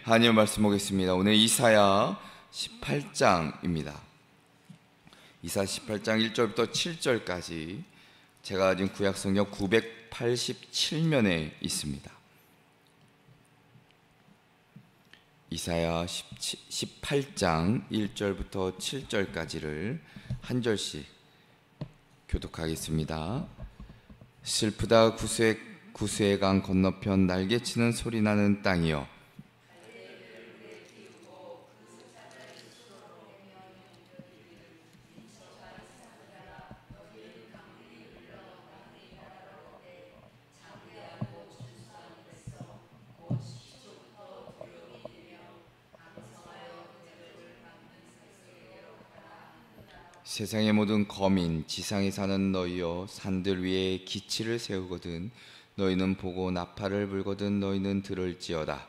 하나님 말씀 보겠습니다. 오늘 이사야 18장입니다. 이사야 18장 1절부터 7절까지 제가 가진 구약성경 987면에 있습니다. 이사야 18장 1절부터 7절까지를 한 절씩 교독하겠습니다. 슬프다 구스의 강 건너편 날개치는 소리 나는 땅이여, 세상의 모든 거민 지상에 사는 너희여, 산들 위에 기치를 세우거든 너희는 보고 나팔을 불거든 너희는 들을지어다.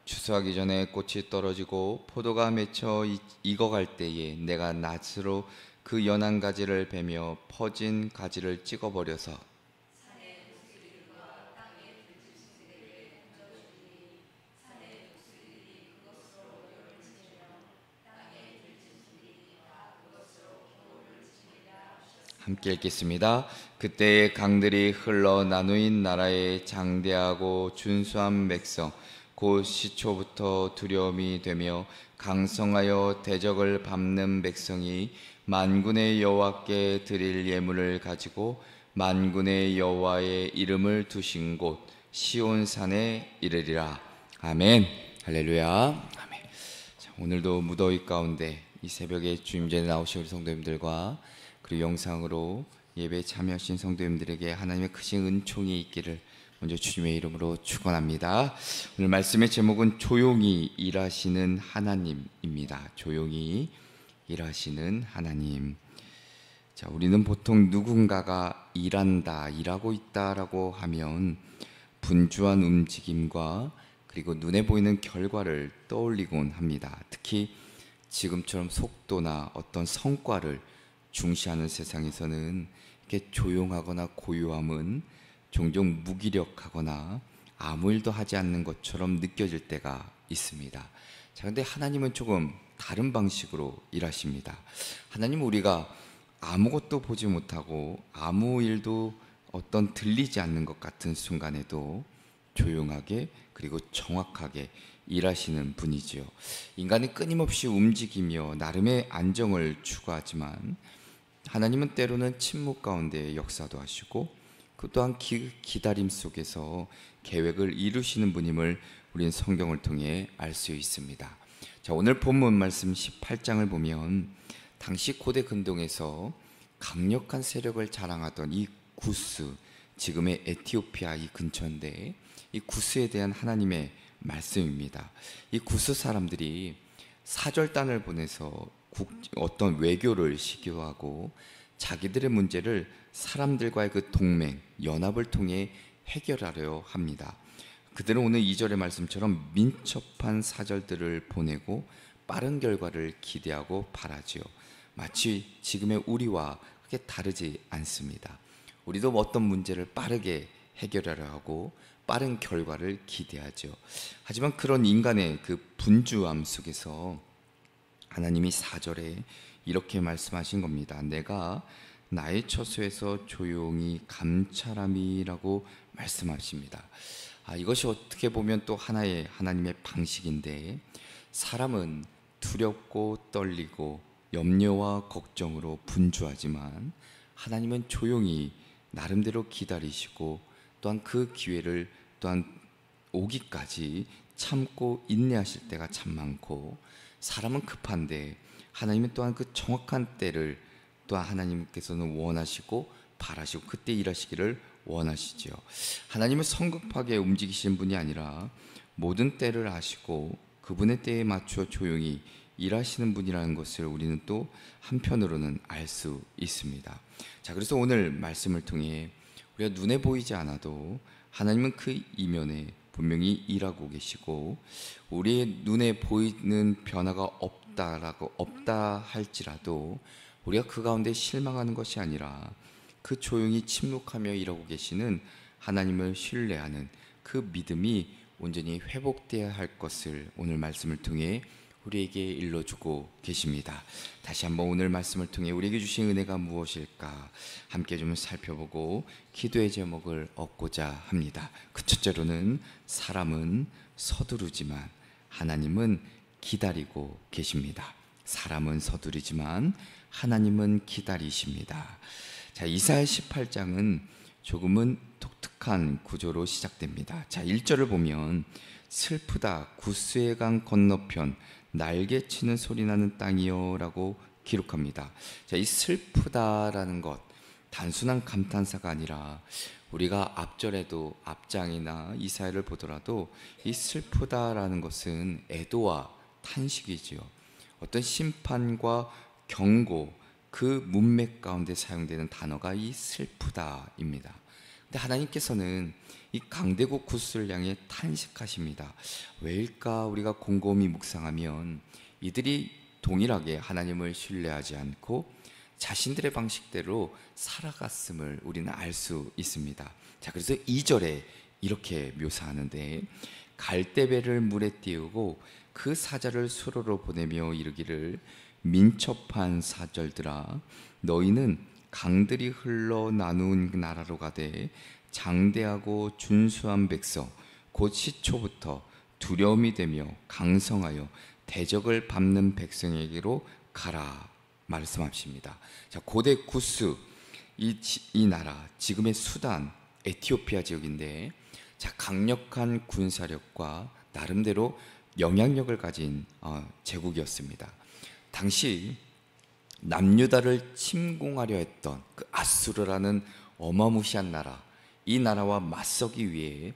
추수하기 전에 꽃이 떨어지고 포도가 맺혀 익어갈 때에 내가 낫으로 그 연한 가지를 베며 퍼진 가지를 찍어버려서 함께 읽겠습니다. 그때의 강들이 흘러 나누인 나라의 장대하고 준수한 백성 곧 시초부터 두려움이 되며 강성하여 대적을 밟는 백성이 만군의 여호와께 드릴 예물을 가지고 만군의 여호와의 이름을 두신 곳 시온산에 이르리라. 아멘. 할렐루야. 아멘. 자, 오늘도 무더위 가운데 이 새벽에 주임전에 나오신 우리 성도님들과 그리고 영상으로 예배에 참여하신 성도님들에게 하나님의 크신 은총이 있기를 먼저 주님의 이름으로 축원합니다. 오늘 말씀의 제목은 조용히 일하시는 하나님입니다. 조용히 일하시는 하나님. 자, 우리는 보통 누군가가 일한다, 일하고 있다라고 하면 분주한 움직임과 그리고 눈에 보이는 결과를 떠올리곤 합니다. 특히 지금처럼 속도나 어떤 성과를 중시하는 세상에서는 이렇게 조용하거나 고요함은 종종 무기력하거나 아무 일도 하지 않는 것처럼 느껴질 때가 있습니다. 자, 그런데 하나님은 조금 다른 방식으로 일하십니다. 하나님은 우리가 아무것도 보지 못하고 아무 일도 어떤 들리지 않는 것 같은 순간에도 조용하게 그리고 정확하게 일하시는 분이지요. 인간이 끊임없이 움직이며 나름의 안정을 추구하지만 하나님은 때로는 침묵 가운데 역사도 하시고 그 또한 기다림 속에서 계획을 이루시는 분임을 우리는 성경을 통해 알 수 있습니다. 자, 오늘 본문 말씀 18장을 보면 당시 고대 근동에서 강력한 세력을 자랑하던 이 구스, 지금의 에티오피아 이 근처인데 이 구스에 대한 하나님의 말씀입니다. 이 구스 사람들이 사절단을 보내서 어떤 외교를 시도하고 자기들의 문제를 사람들과의 그 동맹, 연합을 통해 해결하려 합니다. 그들은 오늘 2절의 말씀처럼 민첩한 사절들을 보내고 빠른 결과를 기대하고 바라지요. 마치 지금의 우리와 그렇게 다르지 않습니다. 우리도 어떤 문제를 빠르게 해결하려 하고 빠른 결과를 기대하죠. 하지만 그런 인간의 그 분주함 속에서 하나님이 4절에 이렇게 말씀하신 겁니다. 내가 나의 처소에서 조용히 감찰함이라고 말씀하십니다. 이것이 어떻게 보면 또 하나의 하나님의 방식인데, 사람은 두렵고 떨리고 염려와 걱정으로 분주하지만 하나님은 조용히 나름대로 기다리시고 또한 그 기회를 또한 오기까지 참고 인내하실 때가 참 많고, 사람은 급한데 하나님은 또한 그 정확한 때를 또한 하나님께서는 원하시고 바라시고 그때 일하시기를 원하시죠. 하나님은 성급하게 움직이시는 분이 아니라 모든 때를 아시고 그분의 때에 맞추어 조용히 일하시는 분이라는 것을 우리는 또 한편으로는 알 수 있습니다. 자, 그래서 오늘 말씀을 통해 우리가 눈에 보이지 않아도 하나님은 그 이면에 분명히 일하고 계시고, 우리의 눈에 보이는 변화가 없다 할지라도 우리가 그 가운데 실망하는 것이 아니라 그 조용히 침묵하며 일하고 계시는 하나님을 신뢰하는 그 믿음이 온전히 회복되어야 할 것을 오늘 말씀을 통해 우리에게 일러주고 계십니다. 다시 한번 오늘 말씀을 통해 우리에게 주신 은혜가 무엇일까 함께 좀 살펴보고 기도의 제목을 얻고자 합니다. 그 첫째로는 사람은 서두르지만 하나님은 기다리고 계십니다. 사람은 서두르지만 하나님은 기다리십니다. 자, 이사야 18장은 조금은 독특한 구조로 시작됩니다. 자, 1절을 보면 슬프다 구스의 강 건너편 날개치는 소리나는 땅이요 라고 기록합니다. 자, 이 슬프다라는 것 단순한 감탄사가 아니라 우리가 앞절에도 앞장이나 이사야를 보더라도 이 슬프다라는 것은 애도와 탄식이지요. 어떤 심판과 경고 그 문맥 가운데 사용되는 단어가 이 슬프다입니다. 근데 하나님께서는 이 강대국 구스를 향해 탄식하십니다. 왜일까? 우리가 곰곰이 묵상하면 이들이 동일하게 하나님을 신뢰하지 않고 자신들의 방식대로 살아갔음을 우리는 알 수 있습니다. 자, 그래서 2절에 이렇게 묘사하는데 갈대배를 물에 띄우고 그 사자를 수로로 보내며 이르기를 민첩한 사절들아 너희는 강들이 흘러 나누은 나라로 가되 장대하고 준수한 백성 곧 시초부터 두려움이 되며 강성하여 대적을 밟는 백성에게로 가라 말씀하십니다. 자, 고대 구스 이 나라 지금의 수단 에티오피아 지역인데 자, 강력한 군사력과 나름대로 영향력을 가진 제국이었습니다. 당시 남유다를 침공하려 했던 그 아수르라는 어마무시한 나라, 이 나라와 맞서기 위해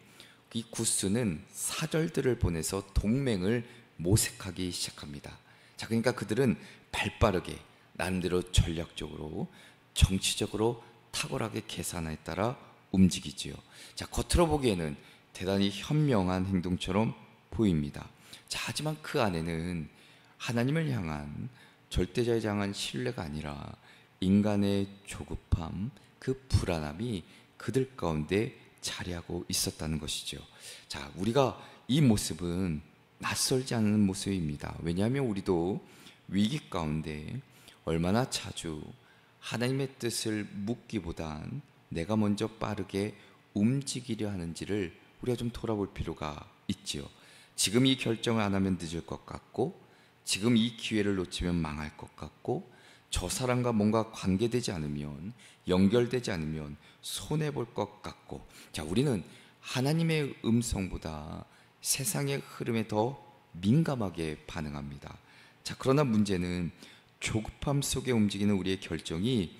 이 구스는 사절들을 보내서 동맹을 모색하기 시작합니다. 자, 그러니까 그들은 발빠르게 나름대로 전략적으로 정치적으로 탁월하게 계산에 따라 움직이지요. 자, 겉으로 보기에는 대단히 현명한 행동처럼 보입니다. 자, 하지만 그 안에는 하나님을 향한 절대자에 향한 신뢰가 아니라 인간의 조급함, 그 불안함이 그들 가운데 자리하고 있었다는 것이죠. 자, 우리가 이 모습은 낯설지 않은 모습입니다. 왜냐하면 우리도 위기 가운데 얼마나 자주 하나님의 뜻을 묻기보단 내가 먼저 빠르게 움직이려 하는지를 우리가 좀 돌아볼 필요가 있지요. 지금 이 결정을 안 하면 늦을 것 같고, 지금 이 기회를 놓치면 망할 것 같고, 저 사람과 뭔가 관계되지 않으면, 연결되지 않으면 손해볼 것 같고, 자, 우리는 하나님의 음성보다 세상의 흐름에 더 민감하게 반응합니다. 자, 그러나 문제는 조급함 속에 움직이는 우리의 결정이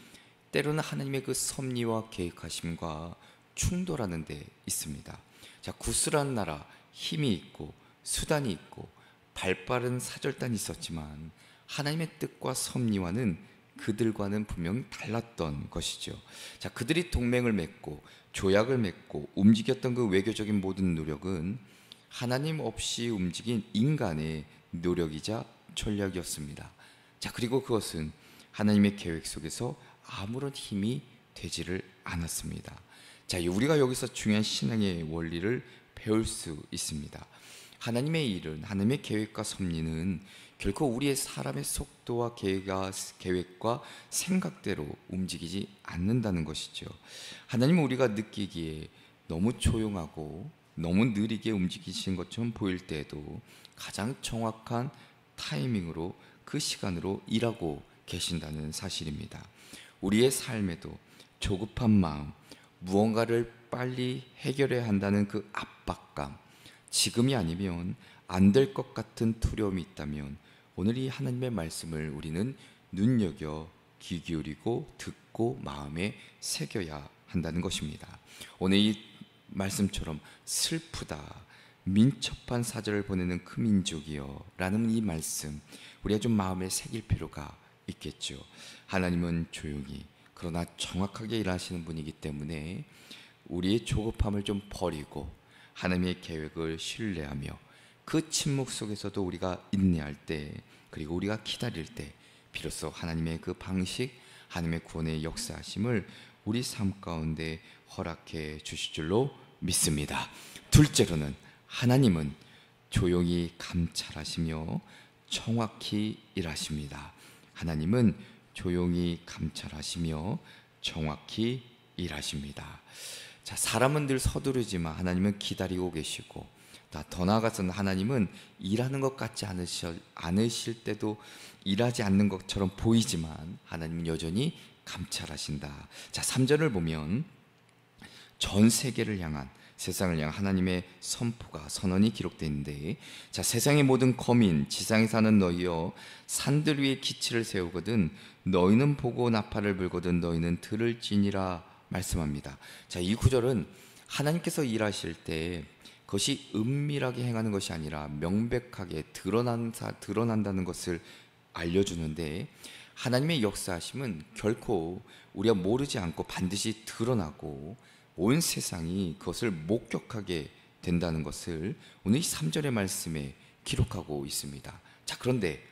때로는 하나님의 그 섭리와 계획하심과 충돌하는 데 있습니다. 자, 구스라는 나라 힘이 있고 수단이 있고 발빠른 사절단이 있었지만 하나님의 뜻과 섭리와는 그들과는 분명히 달랐던 것이죠. 자, 그들이 동맹을 맺고 조약을 맺고 움직였던 그 외교적인 모든 노력은 하나님 없이 움직인 인간의 노력이자 전략이었습니다. 자, 그리고 그것은 하나님의 계획 속에서 아무런 힘이 되지를 않았습니다. 자, 우리가 여기서 중요한 신앙의 원리를 배울 수 있습니다. 하나님의 일은, 하나님의 계획과 섭리는 결코 우리의 사람의 속도와 계획과 생각대로 움직이지 않는다는 것이죠. 하나님은 우리가 느끼기에 너무 조용하고 너무 느리게 움직이시는 것처럼 보일 때에도 가장 정확한 타이밍으로 그 시간으로 일하고 계신다는 사실입니다. 우리의 삶에도 조급한 마음, 무언가를 빨리 해결해야 한다는 그 압박감, 지금이 아니면 안 될 것 같은 두려움이 있다면 오늘 이 하나님의 말씀을 우리는 눈여겨 귀 기울이고 듣고 마음에 새겨야 한다는 것입니다. 오늘 이 말씀처럼 슬프다, 민첩한 사절을 보내는 그 민족이여 라는 이 말씀 우리가 좀 마음에 새길 필요가 있겠죠. 하나님은 조용히 그러나 정확하게 일하시는 분이기 때문에 우리의 조급함을 좀 버리고 하나님의 계획을 신뢰하며 그 침묵 속에서도 우리가 인내할 때, 그리고 우리가 기다릴 때 비로소 하나님의 그 방식, 하나님의 구원의 역사하심을 우리 삶 가운데 허락해 주실 줄로 믿습니다. 둘째로는 하나님은 조용히 감찰하시며 정확히 일하십니다. 하나님은 조용히 감찰하시며 정확히 일하십니다. 자, 사람은 늘 서두르지만 하나님은 기다리고 계시고, 더 나아가서는 하나님은 일하는 것 같지 않으실 때도 일하지 않는 것처럼 보이지만 하나님은 여전히 감찰하신다. 자, 3절을 보면 전 세계를 향한, 세상을 향한 하나님의 선포가, 선언이 기록되어 있는데, 자, 세상의 모든 거민, 지상에 사는 너희여, 산들 위에 기치를 세우거든 너희는 보고 나팔을 불거든 너희는 들을지니라 말씀합니다. 자, 이 구절은 하나님께서 일하실 때 그것이 은밀하게 행하는 것이 아니라 명백하게 드러난다는 것을 알려주는데, 하나님의 역사하심은 결코 우리가 모르지 않고 반드시 드러나고 온 세상이 그것을 목격하게 된다는 것을 오늘 이 3절의 말씀에 기록하고 있습니다. 자, 그런데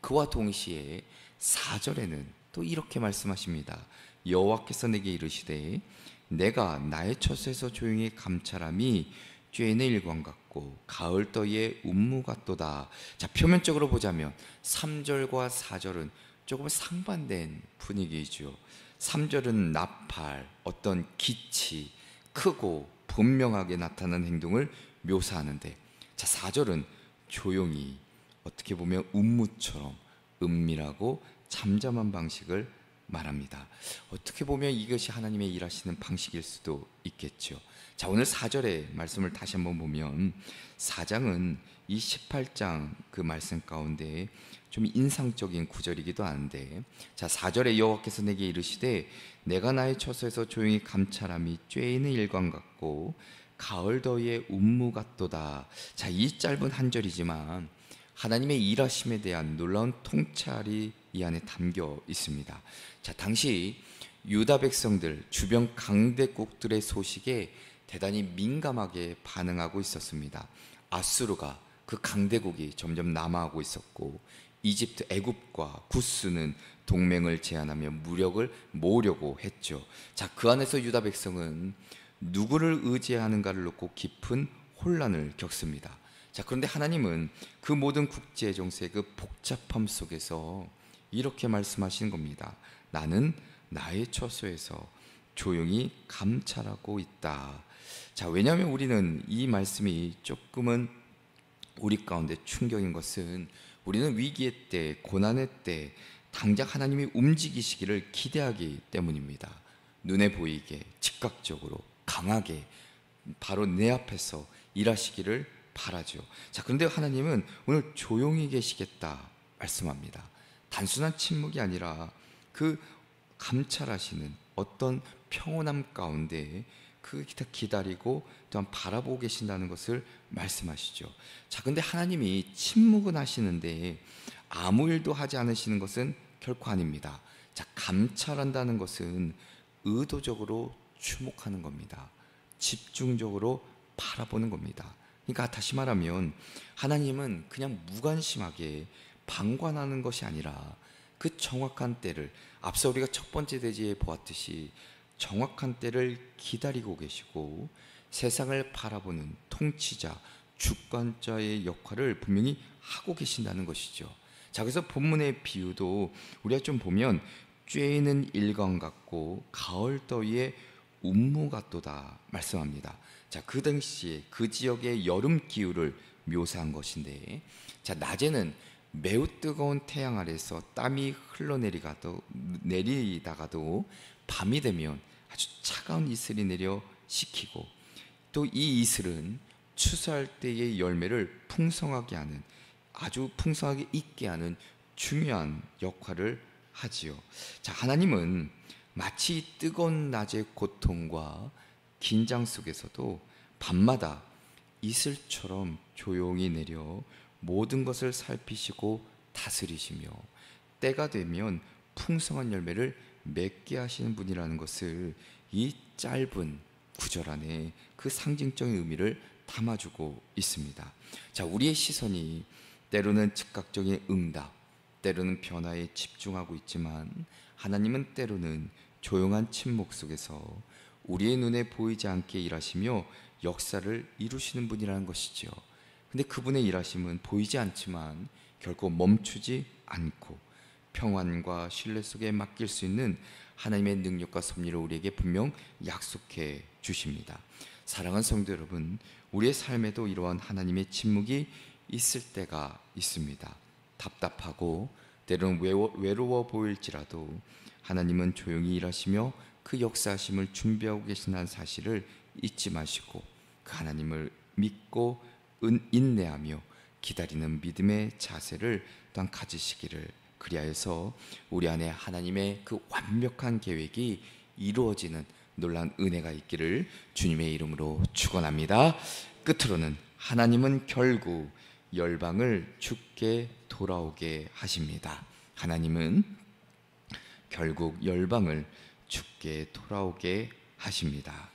그와 동시에 4절에는 또 이렇게 말씀하십니다. 여호와께서 내게 이르시되 내가 나의 처소에서 조용히 감찰함이 쬐는 일광 같고 가을 더위의 운무 같도다. 자, 표면적으로 보자면 3절과 4절은 조금 상반된 분위기이죠. 3절은 나팔, 어떤 기치, 크고 분명하게 나타나는 행동을 묘사하는데, 자, 4절은 조용히, 어떻게 보면 운무처럼 은밀하고 잠잠한 방식을 말합니다. 어떻게 보면 이것이 하나님의 일하시는 방식일 수도 있겠죠. 자, 오늘 4절의 말씀을 다시 한번 보면 4장은 이 18장 그 말씀 가운데 좀 인상적인 구절이기도 한데, 자, 4절에 여호와께서 내게 이르시되 내가 나의 처소에서 조용히 감찰함이 쬐이는 일광 같고 가을 더위의 운무 같도다. 자, 이 짧은 한 절이지만 하나님의 일하심에 대한 놀라운 통찰이 이 안에 담겨 있습니다. 자, 당시 유다 백성들, 주변 강대국들의 소식에 대단히 민감하게 반응하고 있었습니다. 아수르가, 그 강대국이 점점 남하하고 있었고, 이집트, 애굽과 구스는 동맹을 제안하며 무력을 모으려고 했죠. 자, 그 안에서 유다 백성은 누구를 의지하는가를 놓고 깊은 혼란을 겪습니다. 자, 그런데 하나님은 그 모든 국제 정세의 그 복잡함 속에서 이렇게 말씀하시는 겁니다. 나는 나의 처소에서 조용히 감찰하고 있다. 자, 왜냐하면 우리는 이 말씀이 조금은 우리 가운데 충격인 것은, 우리는 위기의 때, 고난의 때 당장 하나님이 움직이시기를 기대하기 때문입니다. 눈에 보이게, 즉각적으로, 강하게 바로 내 앞에서 일하시기를 바라죠. 자, 그런데 하나님은 오늘 조용히 계시겠다 말씀합니다. 단순한 침묵이 아니라 그 감찰하시는 어떤 평온함 가운데 그 기다리고 또한 바라보고 계신다는 것을 말씀하시죠. 자, 근데 하나님이 침묵은 하시는데 아무 일도 하지 않으시는 것은 결코 아닙니다. 자, 감찰한다는 것은 의도적으로 주목하는 겁니다. 집중적으로 바라보는 겁니다. 그러니까 다시 말하면 하나님은 그냥 무관심하게 방관하는 것이 아니라 그 정확한 때를, 앞서 우리가 첫 번째 대지에 보았듯이 정확한 때를 기다리고 계시고 세상을 바라보는 통치자, 주관자의 역할을 분명히 하고 계신다는 것이죠. 자, 그래서 본문의 비유도 우리가 좀 보면 쬐는 일광 같고 가을 더위의 운무 같도다 말씀합니다. 자, 그 당시에 그 지역의 여름 기후를 묘사한 것인데, 자, 낮에는 매우 뜨거운 태양 아래서 땀이 내리다가도 밤이 되면 아주 차가운 이슬이 내려 식히고, 또 이 이슬은 추수할 때의 열매를 풍성하게 하는, 아주 풍성하게 익게 하는 중요한 역할을 하지요. 자, 하나님은 마치 뜨거운 낮의 고통과 긴장 속에서도 밤마다 이슬처럼 조용히 내려 모든 것을 살피시고 다스리시며 때가 되면 풍성한 열매를 맺게 하시는 분이라는 것을 이 짧은 구절 안에 그 상징적인 의미를 담아주고 있습니다. 자, 우리의 시선이 때로는 즉각적인 응답, 때로는 변화에 집중하고 있지만 하나님은 때로는 조용한 침묵 속에서 우리의 눈에 보이지 않게 일하시며 역사를 이루시는 분이라는 것이지요. 근데 그분의 일하심은 보이지 않지만 결코 멈추지 않고 평안과 신뢰 속에 맡길 수 있는 하나님의 능력과 섭리를 우리에게 분명 약속해 주십니다. 사랑하는 성도 여러분, 우리의 삶에도 이러한 하나님의 침묵이 있을 때가 있습니다. 답답하고 때로는 외로워 보일지라도 하나님은 조용히 일하시며 그 역사하심을 준비하고 계신다는 사실을 잊지 마시고 그 하나님을 믿고 인내하며 기다리는 믿음의 자세를 또한 가지시기를, 그리하여서 우리 안에 하나님의 그 완벽한 계획이 이루어지는 놀라운 은혜가 있기를 주님의 이름으로 축원합니다. 끝으로는 하나님은 결국 열방을 주께 돌아오게 하십니다. 하나님은 결국 열방을 주께 돌아오게 하십니다.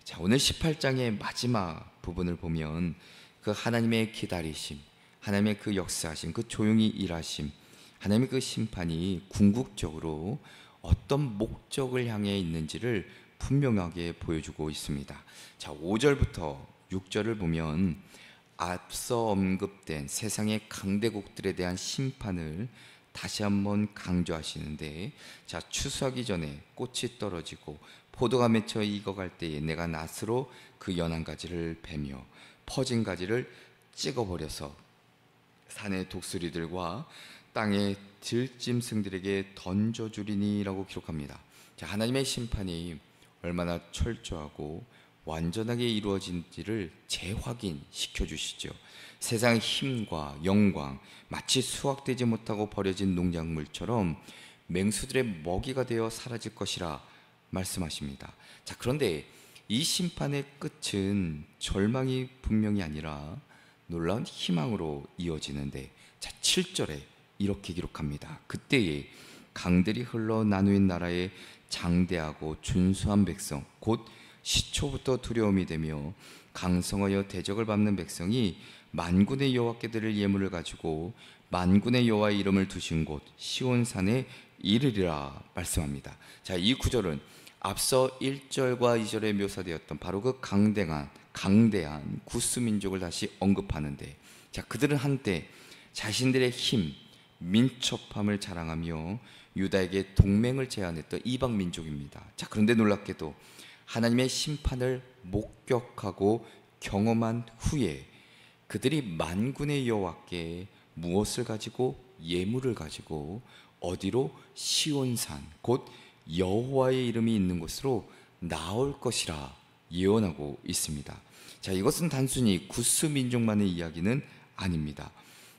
자, 오늘 18장의 마지막 부분을 보면 그 하나님의 기다리심, 하나님의 그 역사하심, 그 조용히 일하심, 하나님의 그 심판이 궁극적으로 어떤 목적을 향해 있는지를 분명하게 보여주고 있습니다. 자, 5절부터 6절을 보면 앞서 언급된 세상의 강대국들에 대한 심판을 다시 한번 강조하시는데, 자, 추수하기 전에 꽃이 떨어지고 포도가 맺혀 익어갈 때에 내가 낫으로 그 연한 가지를 베며 퍼진 가지를 찍어버려서 산의 독수리들과 땅의 들짐승들에게 던져주리니라고 기록합니다. 자, 하나님의 심판이 얼마나 철저하고 완전하게 이루어진지를 재확인시켜 주시죠. 세상의 힘과 영광, 마치 수확되지 못하고 버려진 농작물처럼 맹수들의 먹이가 되어 사라질 것이라 말씀하십니다. 자, 그런데 이 심판의 끝은 절망이 분명히 아니라 놀라운 희망으로 이어지는데, 자, 7절에 이렇게 기록합니다. 그때에 강들이 흘러 나누인 나라에 장대하고 준수한 백성, 곧 시초부터 두려움이 되며 강성하여 대적을 밟는 백성이 만군의 여호와께 드릴 예물을 가지고 만군의 여호와의 이름을 두신 곳 시온산에 이르리라 말씀합니다. 자, 이 구절은 앞서 1절과 2절에 묘사되었던 바로 그 강대한 구스 민족을 다시 언급하는데, 자, 그들은 한때 자신들의 힘, 민첩함을 자랑하며 유다에게 동맹을 제안했던 이방 민족입니다. 자, 그런데 놀랍게도 하나님의 심판을 목격하고 경험한 후에 그들이 만군의 여호와께 무엇을 가지고, 예물을 가지고 어디로? 시온산, 곧 여호와의 이름이 있는 곳으로 나올 것이라 예언하고 있습니다. 자, 이것은 단순히 구스 민족만의 이야기는 아닙니다.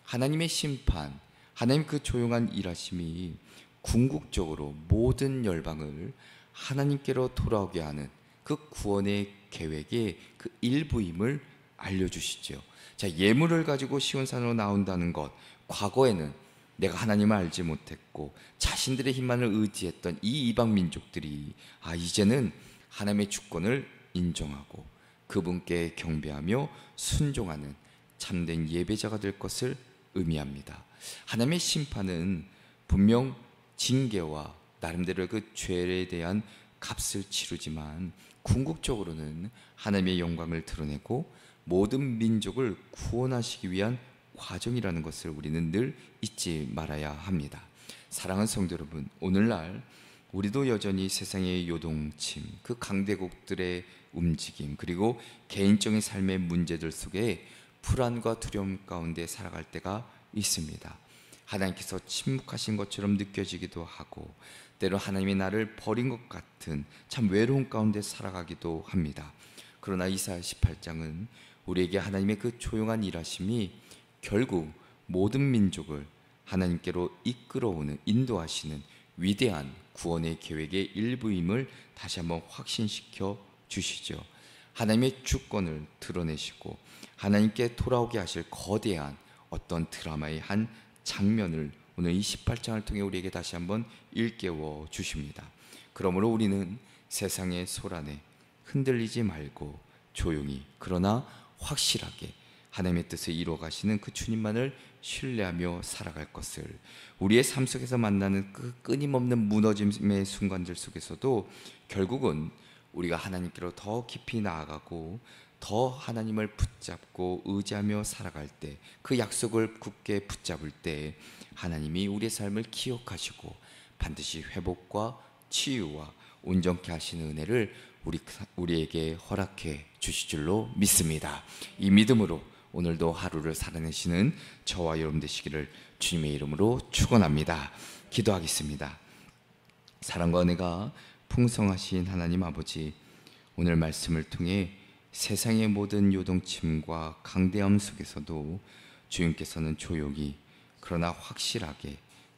하나님의 심판, 하나님 그 조용한 일하심이 궁극적으로 모든 열방을 하나님께로 돌아오게 하는 그 구원의 계획의 그 일부임을 알려주시죠. 자, 예물을 가지고 시온산으로 나온다는 것, 과거에는 내가 하나님을 알지 못했고 자신들의 힘만을 의지했던 이 이방 민족들이 이제는 하나님의 주권을 인정하고 그분께 경배하며 순종하는 참된 예배자가 될 것을 의미합니다. 하나님의 심판은 분명 징계와 나름대로 그 죄에 대한 값을 치르지만 궁극적으로는 하나님의 영광을 드러내고 모든 민족을 구원하시기 위한 과정이라는 것을 우리는 늘 잊지 말아야 합니다. 사랑하는 성도 여러분, 오늘날 우리도 여전히 세상의 요동침, 그 강대국들의 움직임, 그리고 개인적인 삶의 문제들 속에 불안과 두려움 가운데 살아갈 때가 있습니다. 하나님께서 침묵하신 것처럼 느껴지기도 하고 때로 하나님이 나를 버린 것 같은 참 외로움 가운데 살아가기도 합니다. 그러나 이사야 18장은 우리에게 하나님의 그 조용한 일하심이 결국 모든 민족을 하나님께로 이끌어오는, 인도하시는 위대한 구원의 계획의 일부임을 다시 한번 확신시켜 주시죠. 하나님의 주권을 드러내시고 하나님께 돌아오게 하실 거대한 어떤 드라마의 한 장면을 오늘 이 18장을 통해 우리에게 다시 한번 일깨워 주십니다. 그러므로 우리는 세상의 소란에 흔들리지 말고 조용히 그러나 확실하게 하나님의 뜻을 이루어 가시는 그 주님만을 신뢰하며 살아갈 것을, 우리의 삶 속에서 만나는 그 끊임없는 무너짐의 순간들 속에서도 결국은 우리가 하나님께로 더 깊이 나아가고 더 하나님을 붙잡고 의지하며 살아갈 때, 그 약속을 굳게 붙잡을 때 하나님이 우리의 삶을 기억하시고 반드시 회복과 치유와 온전케 하시는 은혜를 우리에게 허락해 주실 줄로 믿습니다. 이 믿음으로 오늘도 하루를 살아내시는 저와 여러분 되시기를 주님의 이름으로 축원합니다. 기도하겠습니다. 사랑과 은혜가 풍성하신 하나님 아버지, 오늘 말씀을 통해 세상의 모든 요동침과 강대함 속에서도 주님께서는 조용히 그러나 확실하게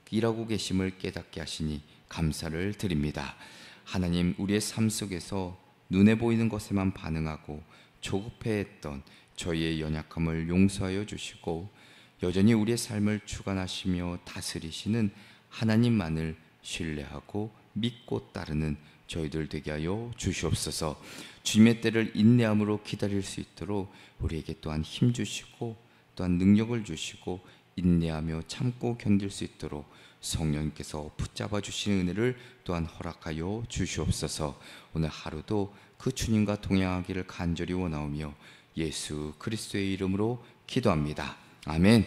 일하고 계심을 깨닫게 하시니 감사를 드립니다. 하나님, 우리의 삶 속에서 눈에 보이는 것에만 반응하고 조급해했던 저희의 연약함을 용서하여 주시고 여전히 우리의 삶을 주관하시며 다스리시는 하나님만을 신뢰하고 믿고 따르는 저희들 되게 하여 주시옵소서. 주님의 때를 인내함으로 기다릴 수 있도록 우리에게 또한 힘 주시고 또한 능력을 주시고 인내하며 참고 견딜 수 있도록 성령님께서 붙잡아 주시는 은혜를 또한 허락하여 주시옵소서. 오늘 하루도 그 주님과 동행하기를 간절히 원하오며 예수 그리스도의 이름으로 기도합니다. 아멘.